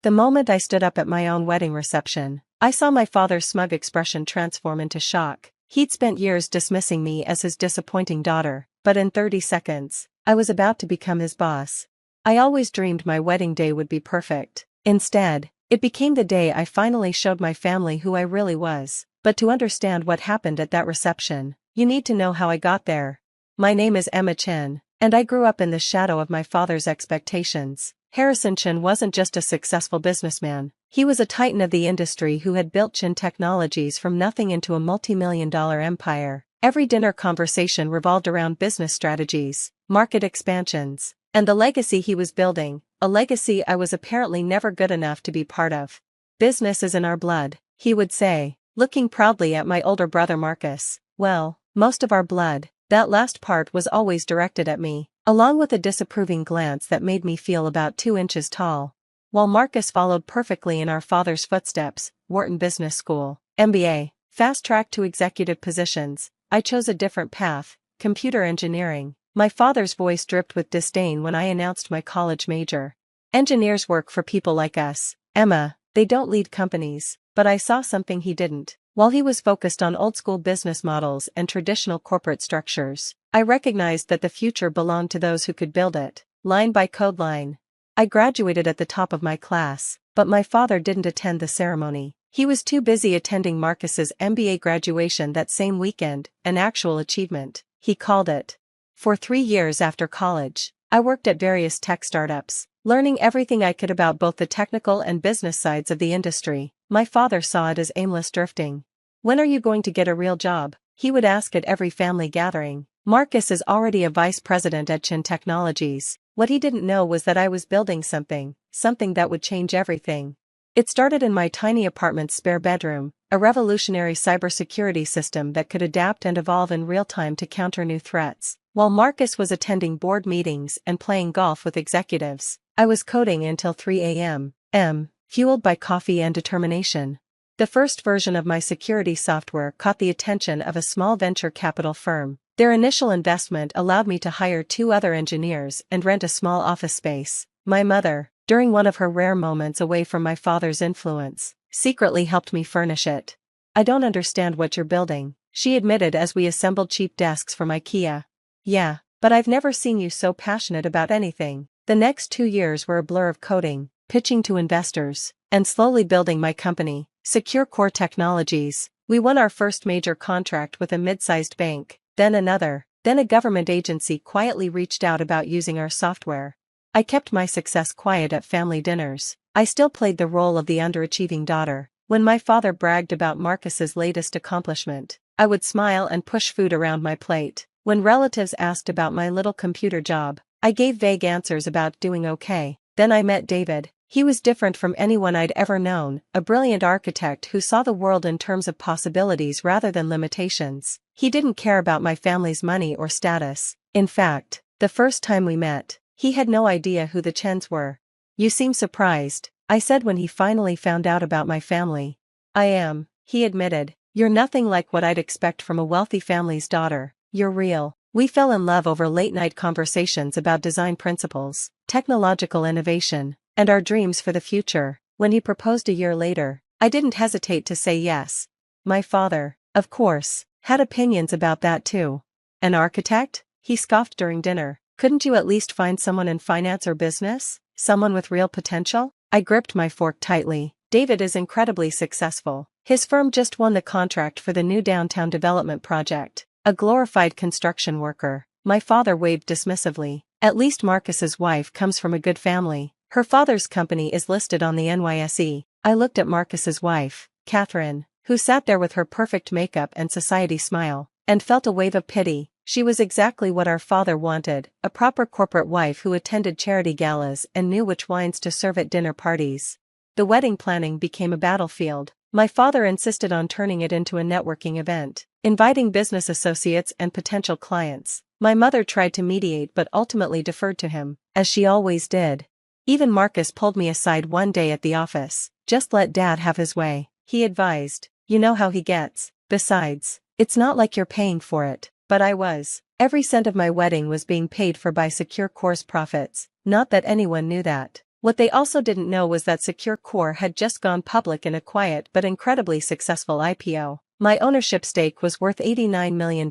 The moment I stood up at my own wedding reception, I saw my father's smug expression transform into shock. He'd spent years dismissing me as his disappointing daughter, but in 30 seconds, I was about to become his boss. I always dreamed my wedding day would be perfect. Instead, it became the day I finally showed my family who I really was. But to understand what happened at that reception, you need to know how I got there. My name is Emma Chen, and I grew up in the shadow of my father's expectations. Harrison Chen wasn't just a successful businessman, he was a titan of the industry who had built Chen Technologies from nothing into a multi-million-dollar empire. Every dinner conversation revolved around business strategies, market expansions, and the legacy he was building, a legacy I was apparently never good enough to be part of. "Business is in our blood," he would say, looking proudly at my older brother Marcus. Well, most of our blood. That last part was always directed at me, along with a disapproving glance that made me feel about 2 inches tall. While Marcus followed perfectly in our father's footsteps, Wharton Business School, MBA, fast track to executive positions, I chose a different path, computer engineering. My father's voice dripped with disdain when I announced my college major. "Engineers work for people like us, Emma, they don't lead companies." But I saw something he didn't. While he was focused on old-school business models and traditional corporate structures, I recognized that the future belonged to those who could build it, line by code line. I graduated at the top of my class, but my father didn't attend the ceremony. He was too busy attending Marcus's MBA graduation that same weekend, an actual achievement, he called it. For 3 years after college, I worked at various tech startups, learning everything I could about both the technical and business sides of the industry. My father saw it as aimless drifting. "When are you going to get a real job?" he would ask at every family gathering. Marcus is already a vice president at Chen Technologies. What he didn't know was that I was building something that would change everything. It started in my tiny apartment's spare bedroom, a revolutionary cybersecurity system that could adapt and evolve in real time to counter new threats. While Marcus was attending board meetings and playing golf with executives, I was coding until 3 a.m. Fueled by coffee and determination. The first version of my security software caught the attention of a small venture capital firm. Their initial investment allowed me to hire 2 other engineers and rent a small office space. My mother, during one of her rare moments away from my father's influence, secretly helped me furnish it. "I don't understand what you're building," she admitted as we assembled cheap desks from IKEA. "Yeah, but I've never seen you so passionate about anything." The next 2 years were a blur of coding, pitching to investors, and slowly building my company, Secure Core Technologies. We won our first major contract with a mid-sized bank, then another, then a government agency quietly reached out about using our software. I kept my success quiet at family dinners. I still played the role of the underachieving daughter. When my father bragged about Marcus's latest accomplishment, I would smile and push food around my plate. When relatives asked about my little computer job, I gave vague answers about doing okay. Then I met David. He was different from anyone I'd ever known, a brilliant architect who saw the world in terms of possibilities rather than limitations. He didn't care about my family's money or status. In fact, the first time we met, he had no idea who the Chens were. "You seem surprised," I said when he finally found out about my family. "I am," he admitted. "You're nothing like what I'd expect from a wealthy family's daughter. You're real." We fell in love over late-night conversations about design principles, technological innovation, and our dreams for the future. When he proposed a year later, I didn't hesitate to say yes. My father, of course, had opinions about that too. "An architect?" he scoffed during dinner. "Couldn't you at least find someone in finance or business? Someone with real potential?" I gripped my fork tightly. "David is incredibly successful. His firm just won the contract for the new downtown development project. A glorified construction worker." My father waved dismissively. "At least Marcus's wife comes from a good family. Her father's company is listed on the NYSE. I looked at Marcus's wife, Catherine, who sat there with her perfect makeup and society smile, and felt a wave of pity. She was exactly what our father wanted, a proper corporate wife who attended charity galas and knew which wines to serve at dinner parties. The wedding planning became a battlefield. My father insisted on turning it into a networking event, inviting business associates and potential clients. My mother tried to mediate but ultimately deferred to him, as she always did. Even Marcus pulled me aside one day at the office. "Just let Dad have his way," he advised. "You know how he gets. Besides, it's not like you're paying for it." But I was. Every cent of my wedding was being paid for by Secure Core's profits. Not that anyone knew that. What they also didn't know was that Secure Core had just gone public in a quiet but incredibly successful IPO. My ownership stake was worth $89 million.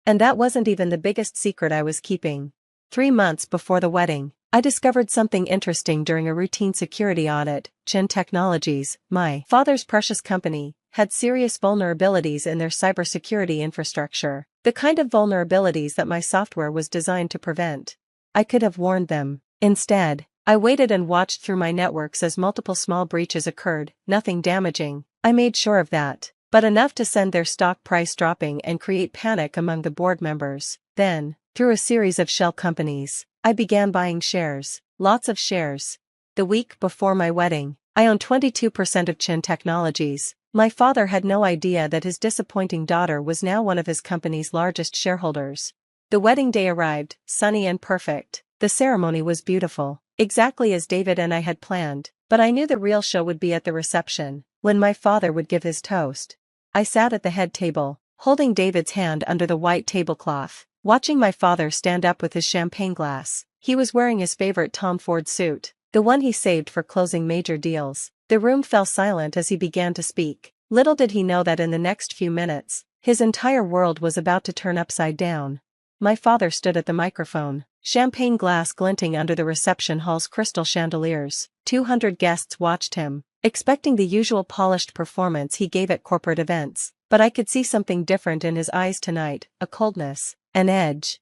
And that wasn't even the biggest secret I was keeping. 3 months before the wedding, I discovered something interesting during a routine security audit. Chin Technologies, my father's precious company, had serious vulnerabilities in their cybersecurity infrastructure, the kind of vulnerabilities that my software was designed to prevent. I could have warned them. Instead, I waited and watched through my networks as multiple small breaches occurred, nothing damaging. I made sure of that, but enough to send their stock price dropping and create panic among the board members. Then, through a series of shell companies, I began buying shares, lots of shares. The week before my wedding, I owned 22% of Chin Technologies. My father had no idea that his disappointing daughter was now one of his company's largest shareholders. The wedding day arrived, sunny and perfect. The ceremony was beautiful, exactly as David and I had planned, but I knew the real show would be at the reception, when my father would give his toast. I sat at the head table, holding David's hand under the white tablecloth, watching my father stand up with his champagne glass. He was wearing his favorite Tom Ford suit, the one he saved for closing major deals. The room fell silent as he began to speak. Little did he know that in the next few minutes, his entire world was about to turn upside down. My father stood at the microphone, champagne glass glinting under the reception hall's crystal chandeliers. 200 guests watched him, expecting the usual polished performance he gave at corporate events, but I could see something different in his eyes tonight, a coldness, an edge.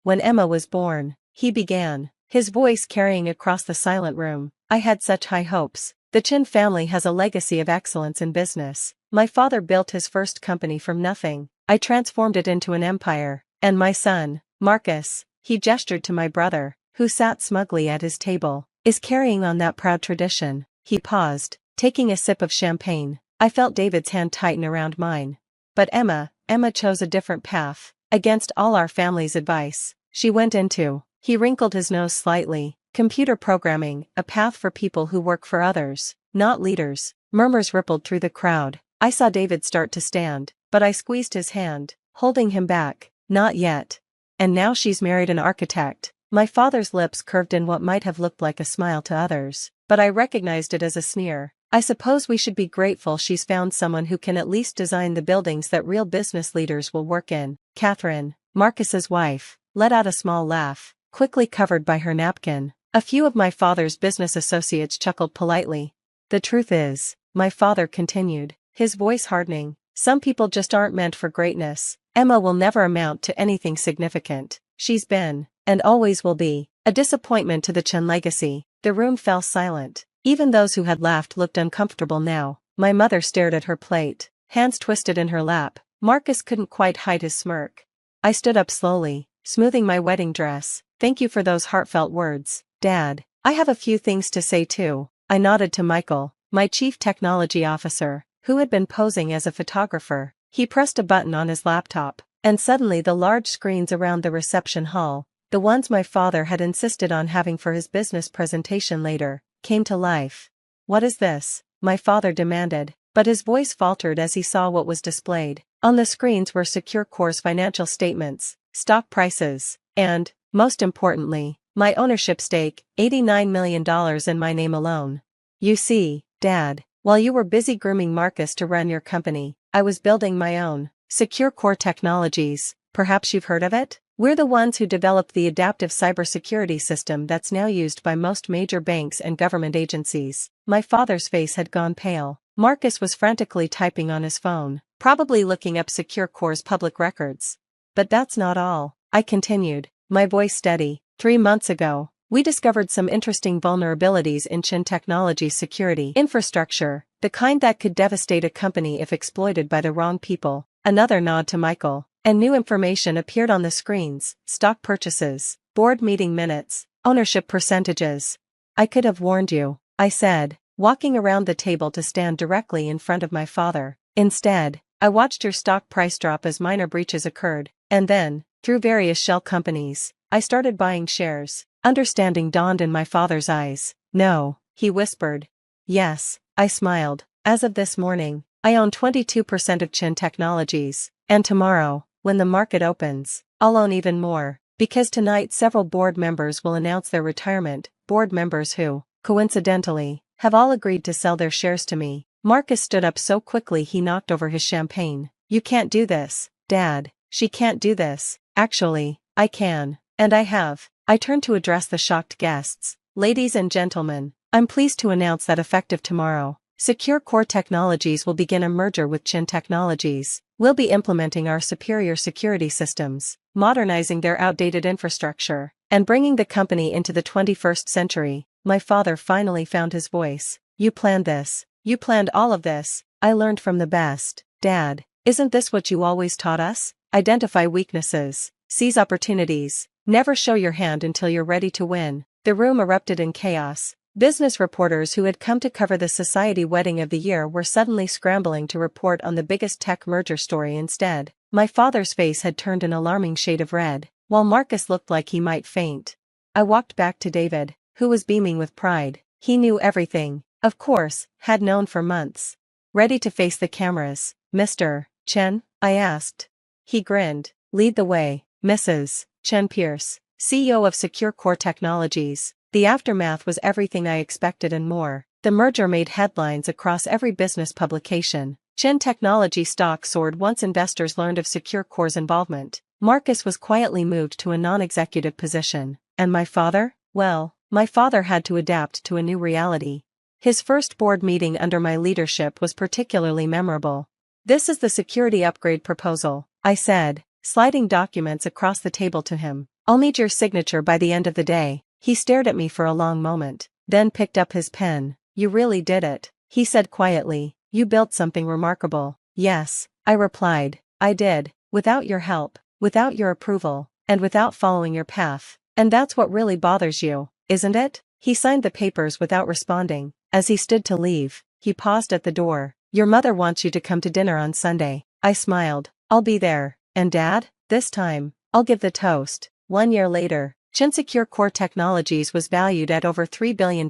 When Emma was born, he began, his voice carrying across the silent room. I had such high hopes. The Chin family has a legacy of excellence in business. My father built his first company from nothing. I transformed it into an empire. And my son, Marcus, he gestured to my brother, who sat smugly at his table, is carrying on that proud tradition. He paused, taking a sip of champagne. I felt David's hand tighten around mine. But Emma chose a different path. Against all our family's advice, she went into, he wrinkled his nose slightly, computer programming, a path for people who work for others, not leaders. Murmurs rippled through the crowd. I saw David start to stand, but I squeezed his hand, holding him back. Not yet. And now she's married an architect. My father's lips curved in what might have looked like a smile to others, but I recognized it as a sneer. I suppose we should be grateful she's found someone who can at least design the buildings that real business leaders will work in. Catherine, Marcus's wife, let out a small laugh, quickly covered by her napkin. A few of my father's business associates chuckled politely. The truth is, my father continued, his voice hardening, some people just aren't meant for greatness. Emma will never amount to anything significant. She's been, and always will be, a disappointment to the Chen legacy. The room fell silent. Even those who had laughed looked uncomfortable now. My mother stared at her plate, hands twisted in her lap. Marcus couldn't quite hide his smirk. I stood up slowly, smoothing my wedding dress. Thank you for those heartfelt words, Dad. I have a few things to say too. I nodded to Michael, my chief technology officer, who had been posing as a photographer. He pressed a button on his laptop, and suddenly the large screens around the reception hall, the ones my father had insisted on having for his business presentation later, came to life. What is this? My father demanded, but his voice faltered as he saw what was displayed. On the screens were Secure Core's financial statements, stock prices, and, most importantly, my ownership stake, $89 million in my name alone. You see, Dad, while you were busy grooming Marcus to run your company, I was building my own, Secure Core Technologies. Perhaps you've heard of it? We're the ones who developed the adaptive cybersecurity system that's now used by most major banks and government agencies. My father's face had gone pale. Marcus was frantically typing on his phone, probably looking up Secure Core's public records. But that's not all, I continued, my voice steady. 3 months ago, we discovered some interesting vulnerabilities in Chin Technology's security infrastructure, the kind that could devastate a company if exploited by the wrong people. Another nod to Michael, and new information appeared on the screens, stock purchases, board meeting minutes, ownership percentages. I could have warned you, I said, walking around the table to stand directly in front of my father. Instead, I watched your stock price drop as minor breaches occurred, and then, through various shell companies, I started buying shares. Understanding dawned in my father's eyes. No, he whispered. Yes, I smiled. As of this morning, I own 22% of Chin Technologies, and tomorrow, when the market opens, I'll own even more, because tonight several board members will announce their retirement, board members who, coincidentally, have all agreed to sell their shares to me. Marcus stood up so quickly he knocked over his champagne. You can't do this, Dad. She can't do this. Actually, I can. And I have. I turned to address the shocked guests. Ladies and gentlemen, I'm pleased to announce that effective tomorrow, Secure Core Technologies will begin a merger with Chin Technologies. We'll be implementing our superior security systems, modernizing their outdated infrastructure, and bringing the company into the 21st century. My father finally found his voice. You planned this. You planned all of this. I learned from the best. Dad, isn't this what you always taught us? Identify weaknesses, seize opportunities, never show your hand until you're ready to win. The room erupted in chaos. Business reporters who had come to cover the society wedding of the year were suddenly scrambling to report on the biggest tech merger story instead. My father's face had turned an alarming shade of red, while Marcus looked like he might faint. I walked back to David, who was beaming with pride. He knew everything, of course, had known for months. Ready to face the cameras, Mr. Chen? I asked. He grinned. Lead the way, Mrs. Chen Pierce, CEO of Secure Core Technologies. The aftermath was everything I expected and more. The merger made headlines across every business publication. Chen Technology stock soared once investors learned of Secure Core's involvement. Marcus was quietly moved to a non-executive position. And my father? Well, my father had to adapt to a new reality. His first board meeting under my leadership was particularly memorable. This is the security upgrade proposal, I said, sliding documents across the table to him. I'll need your signature by the end of the day. He stared at me for a long moment, then picked up his pen. You really did it, he said quietly. You built something remarkable. Yes, I replied. I did, without your help, without your approval, and without following your path. And that's what really bothers you, isn't it? He signed the papers without responding. As he stood to leave, he paused at the door. Your mother wants you to come to dinner on Sunday. I smiled. I'll be there. And Dad? This time, I'll give the toast. 1 year later, Chin Secure Core Technologies was valued at over $3 billion.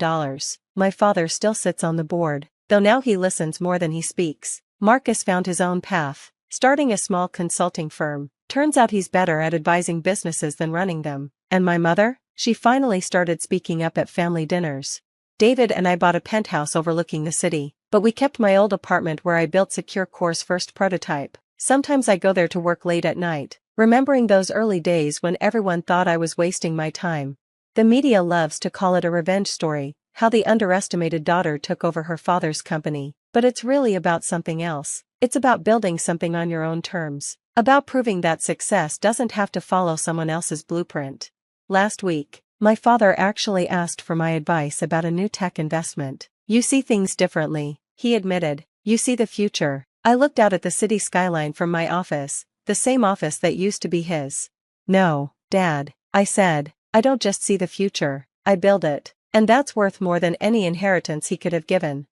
My father still sits on the board, though now he listens more than he speaks. Marcus found his own path, starting a small consulting firm. Turns out he's better at advising businesses than running them. And my mother? She finally started speaking up at family dinners. David and I bought a penthouse overlooking the city, but we kept my old apartment where I built Secure Core's first prototype. Sometimes I go there to work late at night, remembering those early days when everyone thought I was wasting my time. The media loves to call it a revenge story, how the underestimated daughter took over her father's company, but it's really about something else. It's about building something on your own terms, about proving that success doesn't have to follow someone else's blueprint. Last week, my father actually asked for my advice about a new tech investment. You see things differently, he admitted. You see the future. I looked out at the city skyline from my office, the same office that used to be his. No, Dad, I said, I don't just see the future, I build it, and that's worth more than any inheritance he could have given.